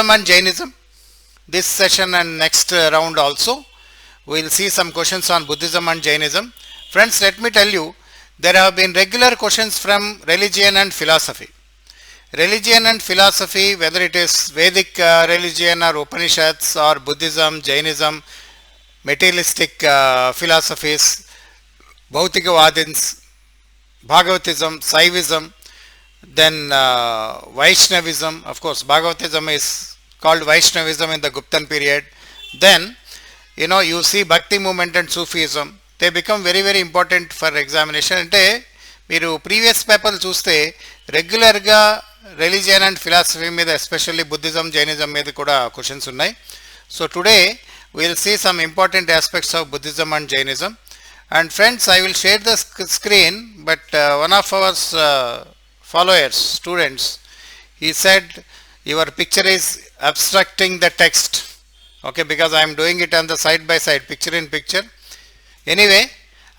Buddhism and Jainism. This session and next round also, we will see some questions on Buddhism and Jainism. Friends, let me tell you, there have been regular questions from religion and philosophy. Religion and philosophy, whether it is Vedic religion or Upanishads or Buddhism, Jainism, materialistic philosophies, Bhautikavadins, Bhagavatism, Saivism, then Vaishnavism. Of course, Bhagavatism is called Vaishnavism in the Guptan period. Then, you see Bhakti movement and Sufism. They become very, very important for examination. అంటే మీరు previous పేపర్లు చూస్తే రెగ్యులర్గా religion and philosophy మీద, especially Buddhism, Jainism మీద కూడా questions ఉన్నాయి. So today we'll see some important aspects of Buddhism and Jainism. And friends, I will share the screen, but one of our followers, students, he said your picture is obstructing the text. Okay, because I am doing it on the side by side, picture in picture. Anyway,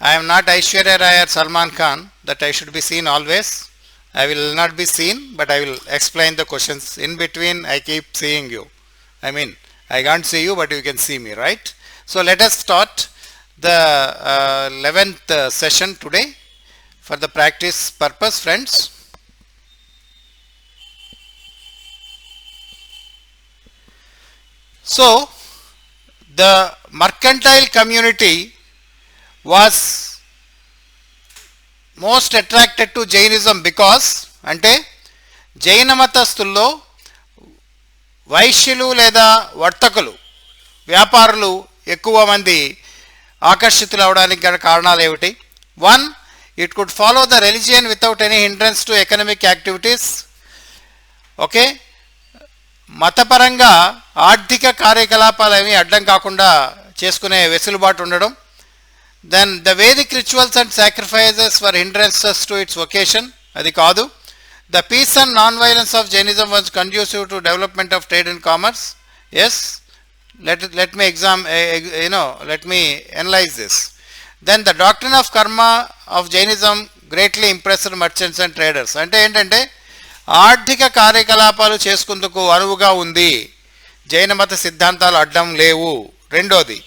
I am not Aishwarya Rai or Salman Khan that I should be seen always. I will not be seen, but I will explain the questions. In between, I keep seeing you. I mean, I can't see you, but you can see me, right? So let us start the 11th session today for the practice purpose, friends. So the mercantile community was most attracted to Jainism because అంటే జైన మతస్థుల్లో వైశ్యులు లేదా వర్తకులు, వ్యాపారులు ఎక్కువ మంది ఆకర్షితులు అవడానికి గల కారణాలు ఏమిటి? 1. It could follow the religion without any hindrance to economic activities. Okay, మతపరంగా ఆర్థిక కార్యకలాపాలు ఏమీ అడ్డం కాకుండా చేసుకునే వెసులుబాటు ఉండడం. Then the Vedic rituals and sacrifices were hindrances to its vocation. అది కాదు. The peace and non-violence of Jainism was conducive to development of trade and commerce. Yes, let me analyze this. Then the doctrine of karma of Jainism greatly impressed merchants and traders. అంటే ఏంటంటే ఆర్థిక కార్యకలాపాలు చేసుకుందుకు అనువుగా ఉంది, జైన మత సిద్ధాంతాలు అడ్డం లేవు. రెండోది,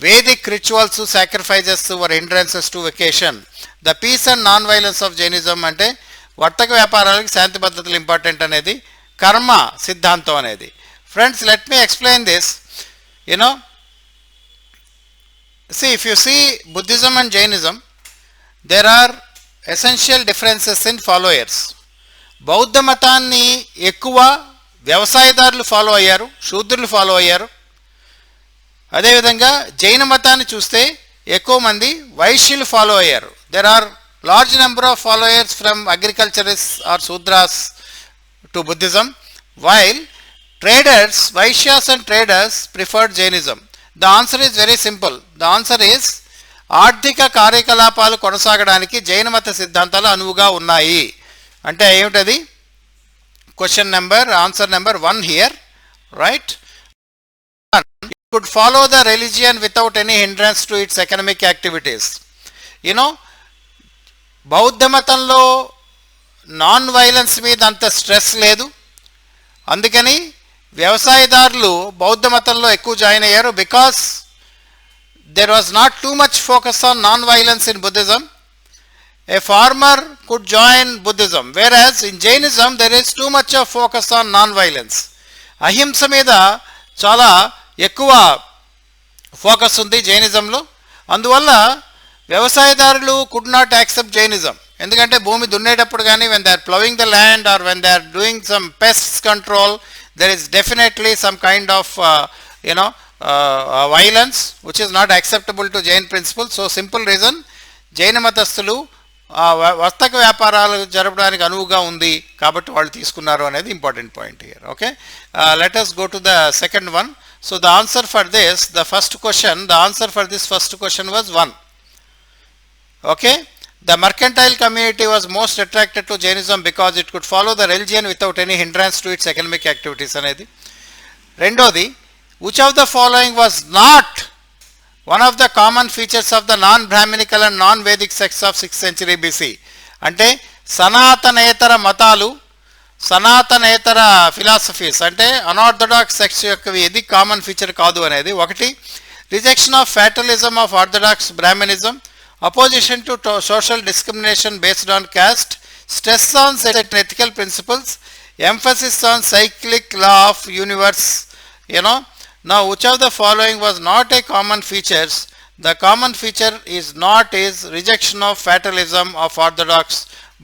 Vedic rituals, sacrifices were hindrances to vocation. The peace and non-violence of Jainism అంటే వర్తక వ్యాపారాలకు శాంతి పద్ధతులు ఇంపార్టెంట్ అనేది కర్మ సిద్ధాంతం అనేది. Friends, let me explain this. See, if you see Buddhism and Jainism, there are essential differences in followers. బౌద్ధ మతాన్ని ఎక్కువ వ్యవసాయదారులు ఫాలో అయ్యారు, శూద్రులు ఫాలో అయ్యారు. అదేవిధంగా జైన మతాన్ని చూస్తే ఎక్కువ మంది వైశ్యులు ఫాలో అయ్యారు. There are large number of followers from agriculturists or Sudras to Buddhism, while traders, Vaishyas and traders preferred Jainism. The answer is very simple. The answer is ఆర్థిక కార్యకలాపాలు కొనసాగడానికి జైన మత సిద్ధాంతాలు అనువుగా ఉన్నాయి. అంటే ఏమిటది? Answer number 1 here, right? It could follow the religion without any hindrance to its economic activities. బౌద్ధ మతంలో నాన్ వైలెన్స్ మీద అంత స్ట్రెస్ లేదు, అందుకని వ్యవసాయదారులు బౌద్ధ మతంలో ఎక్కువ జాయిన్ అయ్యారు. Because there was not too much focus on non violence in Buddhism. A farmer could join Buddhism, whereas in Jainism there is too much of focus on non violence. అహింస మీద చాలా ఎక్కువ ఫోకస్ ఉంది జైనిజంలో. అందువల్ల వ్యవసాయదారులు could not accept Jainism. ఎందుకంటే భూమి దున్నేటప్పుడు కానీ, when they are ploughing the land or when they are doing some pests control, there is definitely some kind of violence which is not acceptable to Jain principle. So simple reason, జైన మతస్థులు వర్తక వ్యాపారాలు జరపడానికి అనువుగా ఉంది కాబట్టి వాళ్ళు తీసుకున్నారు అనేది important point here. Okay, let us go to the second one. So the answer for this, the answer for this first question was 1. Okay, the mercantile community was most attracted to Jainism because it could follow the religion without any hindrance to its economic activities అనేది. రెండోది, which of the following was not one of the common features of the non-Brahminical and non-Vedic sects of 6th century BC? అంటే సనాతనేతర మతాలు సనాతనేతర philosophies అంటే unorthodox sects యొక్క ఇది common feature కాదు అనేది ఒకటి. Rejection of fatalism of orthodox Brahmanism, opposition to social discrimination based on caste, stress on certain ethical principles, emphasis on cyclic law of universe. Now which of the following was not a common features? The common feature is not is rejection of fatalism of orthodox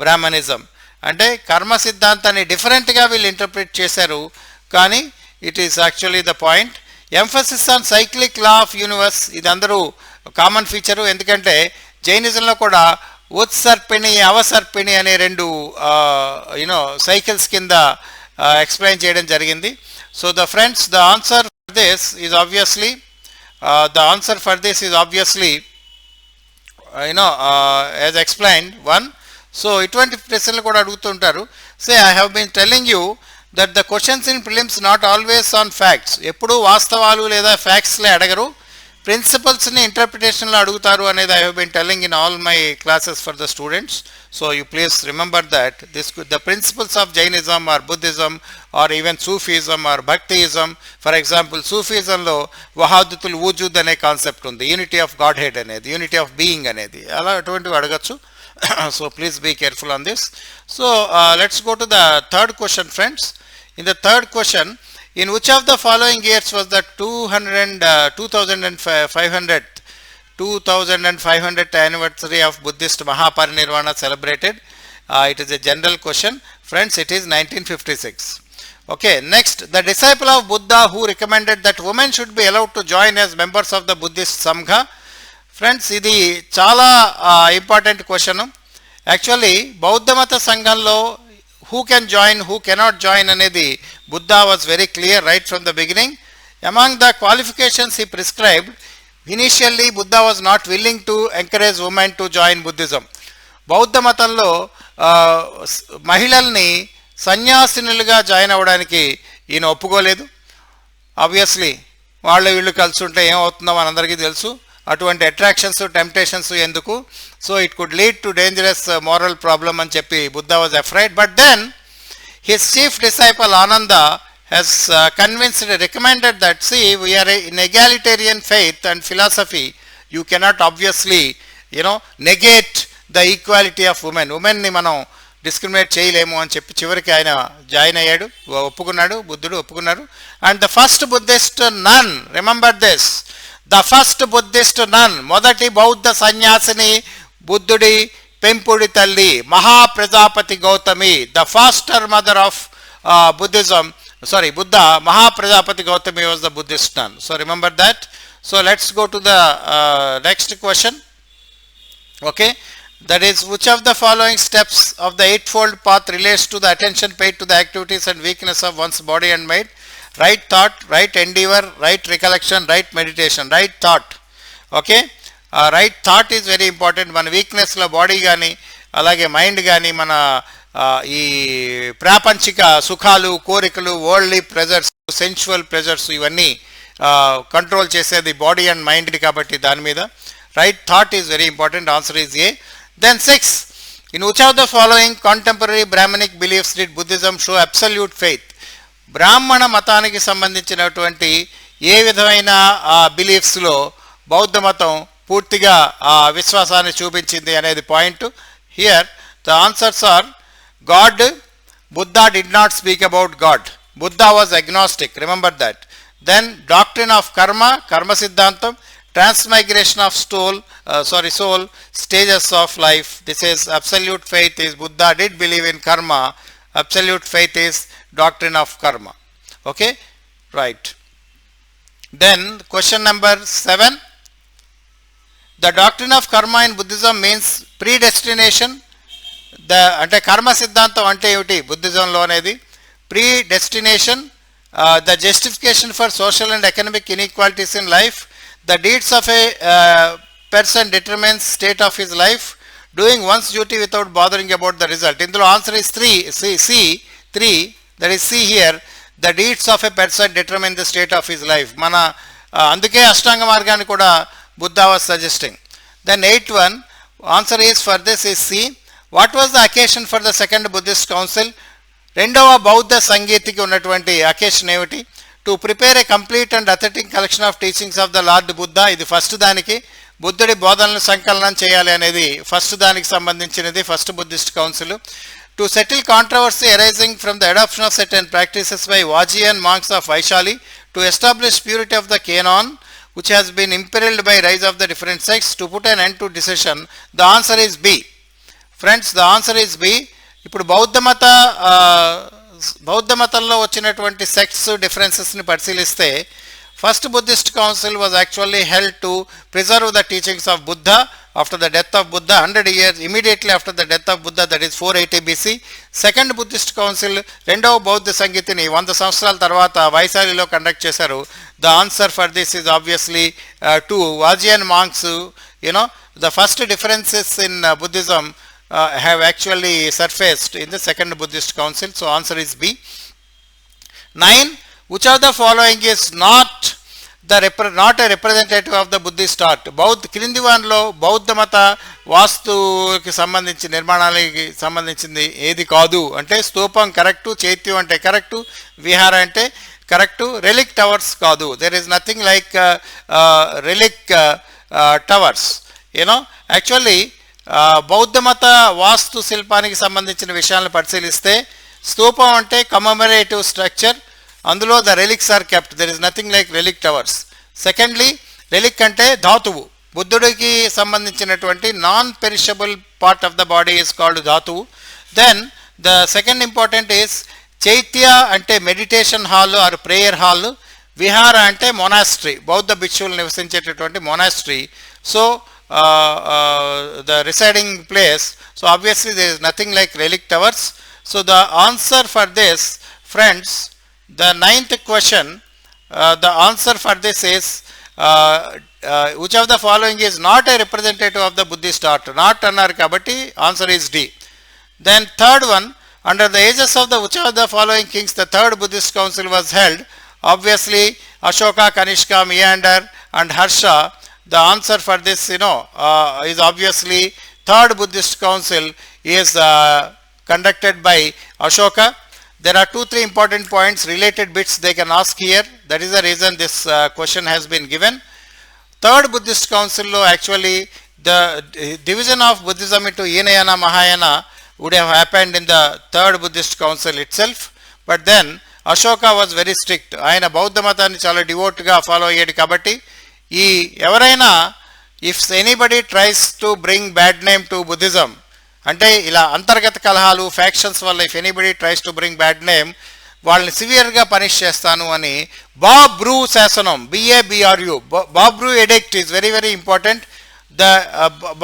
brahmanism. అంటే కర్మ సిద్ధాంతాన్ని డిఫరెంట్గా వీళ్ళు interpret చేశారు, కానీ it is actually the point. Emphasis on cyclic law of universe, ఇది అందరూ common feature. ఎందుకంటే జైనిజంలో కూడా ఉత్సర్పిణి అవసర్పిణి అనే రెండు సైకిల్స్ కింద ఎక్స్ప్లెయిన్ చేయడం జరిగింది. So the friends, the answer for this is obviously as explained 1. So ఇటువంటి ప్రశ్నలు కూడా అడుగుతుంటారు. Say I have been telling you that the questions in prelims not always on facts, ఎప్పుడూ వాస్తవాలు లేదా ఫ్యాక్ట్స్లే అడగరు, ప్రిన్సిపల్స్ని ఇంటర్ప్రిటేషన్లో అడుగుతారు అనేది I have been telling in all my classes for the students. So you please remember that the principles of Jainism or Buddhism or even సూఫీజం are భక్తియిజం. For example సూఫీజంలో వహాదుతుల్ వూజూద్ అనే కాన్సెప్ట్ ఉంది, యూనిటీ ఆఫ్ గాడ్ హెడ్ అనేది, unity of being అనేది, అలా అటువంటివి అడగచ్చు. So please be careful on this. So let's go to the third question, friends. In the third question, in which of the following years was the 2500th anniversary of Buddhist Mahaparinirvana celebrated? It is a general question, friends. It is 1956. Okay, next, the disciple of Buddha who recommended that women should be allowed to join as members of the Buddhist Sangha. Friends, ఇది చాలా important question. Actually బౌద్ధ మత సంఘంలో who can join, who cannot join అనేది Buddha was very clear right from the beginning. Among the qualifications he prescribed, initially Buddha was not willing to encourage women to join Buddhism. బౌద్ధ మతంలో మహిళల్ని సన్యాసినులుగా join అవ్వడానికి ఈయన ఒప్పుకోలేదు. ఆబ్వియస్లీ వాళ్ళు వీళ్ళు కలిసి ఉంటే ఏమవుతుందో మనందరికీ తెలుసు. అటువంటి అట్రాక్షన్స్, టెంప్టేషన్స్ ఎందుకు? So it could lead to dangerous moral problem అని చెప్పి Buddha was afraid. But then his chief disciple Ananda has recommended that, see, we are in egalitarian faith and philosophy. You cannot obviously negate the equality of women. Women-ni మనం discriminate చేయలేము అని చెప్పి చివరికి ఆయన join అయ్యాడు, ఒప్పుకున్నాడు, బుద్ధుడు ఒప్పుకున్నారు. And the first Buddhist nun, remember this, the first Buddhist nun, మొదటి బౌద్ధ సన్యాసిని బుద్ధుడి పెంపుడి తల్లి Mahaprajapati Gautami, the foster mother of Buddhism, Buddha, Mahaprajapati Gautami was the Buddhist nun. So remember that. So let's go to the next question. Okay, that is, which of the following steps of the eightfold path relates to the attention paid to the activities and weakness of one's body and mind? Right thought, right endeavor, right recollection, right meditation. Right thought. Okay, right thought is very important. Mana weakness lo body gaani alage mind gaani mana ఈ ప్రాపంచిక సుఖాలు, కోరికలు, worldly pleasures, sensual pleasures, ఇవన్నీ control చేసేది body and mind కాబట్టి దాని మీద right thought is very important. Answer is A. Then 6, in which of the following contemporary Brahmanic beliefs did Buddhism show absolute faith? బ్రాహ్మణ మతానికి సంబంధించినటువంటి ఏ విధమైన బిలీఫ్స్లో బౌద్ధ మతం పూర్తిగా విశ్వాసాన్ని చూపించింది అనేది point. Here the answers are God. Buddha did not speak about God. Buddha was agnostic, remember that. Then doctrine of karma, karma siddhantam, transmigration of soul, stages of life. This is absolute faith is Buddha did believe in karma. Absolute faith is doctrine of karma. Okay, right. Then question number 7, the doctrine of karma in Buddhism means predestination. అంటే కర్మ సిద్ధాంతం అంటే ఏమిటి బుద్ధిజంలో అనేది? Predestination, the justification for social and economic inequalities in life, the deeds of a person determines state of his life, doing one's duty without bothering about the result. ఇందులో answer is 3, that is C here, the deeds of a person determine the state of his life. మన అందుకే అష్టాంగ మార్గాన్ని కూడా Buddha was suggesting. Then 8th one, answer is for this is C. What was the occasion for the second Buddhist council? రెండవ బౌద్ధ సంగీతికి ఉన్నటువంటి occasion ఏమిటి? To prepare A complete and authentic collection of teachings of the lord Buddha. ఇది first దానికి, బుద్ధుడి బోధనలు సంకలనం చేయాలి అనేది ఫస్ట్ దానికి సంబంధించినది, first Buddhist council. To settle controversy arising from the adoption of certain practices by Vajjian monks of Vaishali, to establish purity of the canon which has been imperiled by rise of the different sects, to put an end to dissension. The answer is B. Friends, the answer is B. ఇప్పుడు బౌద్ధ మతంలో వచ్చినటువంటి sects డిఫరెన్సెస్ని పరిశీలిస్తే first Buddhist council was actually held to preserve the teachings of Buddha after the death of Buddha 100 years immediately after the death of Buddha, that is 480 BC. Second Buddhist council రెండవ బౌద్ధ సంగీతిని 100 సంవత్సరాల తర్వాత వైశాలిలో కండక్ట్ చేశారు. The answer for this is obviously to Vajjian monks. the first differences in Buddhism have actually surfaced in the second Buddhist council. So answer is B. 9. Which of the following is not a representative of the Buddhist art? క్రింది వానిలో బౌద్ధ మత వాస్తుకి సంబంధించి నిర్మాణాలకి సంబంధించింది ఏది కాదు అంటే స్తూపం కరెక్టు, చైత్యం అంటే కరెక్టు, విహార అంటే కరెక్టు, రెలిక్ టవర్స్ కాదు. There is nothing like relic towers. Actually బౌద్ధ మత వాస్తు శిల్పానికి సంబంధించిన విషయాలను పరిశీలిస్తే స్తూపం అంటే కమమరేటివ్ స్ట్రక్చర్, అందులో the relics are kept. There is nothing like relic towers. Secondly, relic అంటే ధాతువు. బుద్ధుడికి సంబంధించినటువంటి non perishable part of the body is called ధాతువు. Then the second important is chaitya అంటే meditation hall or prayer hall. Vihara అంటే monastery, బౌద్ధ భిక్షువులు నివసించేటటువంటి monastery. So the residing place. So obviously there is nothing like relic towers. So the answer for this, friends, the 9th question, the answer for this is which of the following is not a representative of the Buddhist art? Not annar kabatti answer is D. Then third one, under the aegis of the which of the following kings the third Buddhist council was held? Obviously Ashoka, Kanishka, Meander and Harsha. The answer for this is obviously third Buddhist council is conducted by Ashoka. There are 2-3 important points, related bits they can ask here. That is the reason this question has been given. Third Buddhist council lo actually the division of Buddhism into Hinayana, Mahayana would have happened in the third Buddhist council itself. But then Ashoka was very strict. Ayana Bauddha Matanni chala devote ga follow ayyadu kabatti ఈ ఎవరైనా if anybody tries to bring bad name to Buddhism అంటే ఇలా అంతర్గత కలహాలు factions వల్ల if anybody tries to bring bad name వాళ్ళని సివియర్గా punish చేస్తాను అని బాబ్ బ్రూ శాసనం BABRU Bhabru edict is very very important. The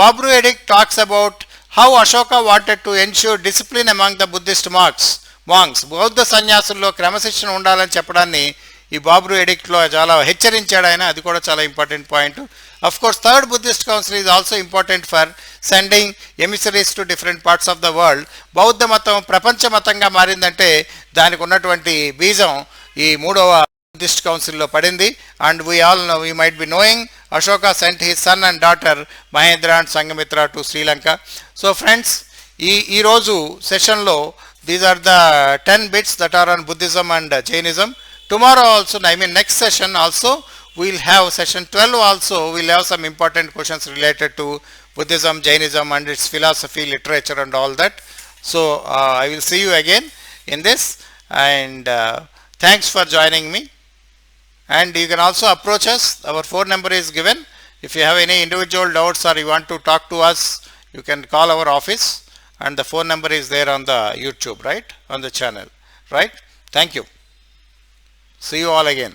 Bhabru edict talks about how Ashoka wanted to ensure discipline among the Buddhist monks బౌద్ధ సన్యాసుల్లో క్రమశిక్షణ ఉండాలని చెప్పడాన్ని ఈ బాబ్రు ఎడిక్ట్లో చాలా హెచ్చరించాడు ఆయన. అది కూడా చాలా important point. Of course third Buddhist council is also important for sending emissaries to different parts of the world. బౌద్ధ మతం ప్రపంచ మతంగా మారిందంటే దానికి ఉన్నటువంటి బీజం ఈ మూడవ బుద్ధిస్ట్ కౌన్సిల్లో పడింది. And we might be knowing Ashoka sent his son and daughter Mahendra and Sanghamitra to Sri Lanka. So friends, ఈరోజు సెషన్లో these are the 10 bits that are on Buddhism and Jainism. Tomorrow also, I mean next session also, we will have session 12 also, we will have some important questions related to Buddhism, Jainism and its philosophy, literature and all that. So I will see you again in this, and thanks for joining me. And you can also approach us, our phone number is given. If you have any individual doubts or you want to talk to us, you can call our office, and the phone number is there on the YouTube, right, on the channel, right. Thank you. See you all again.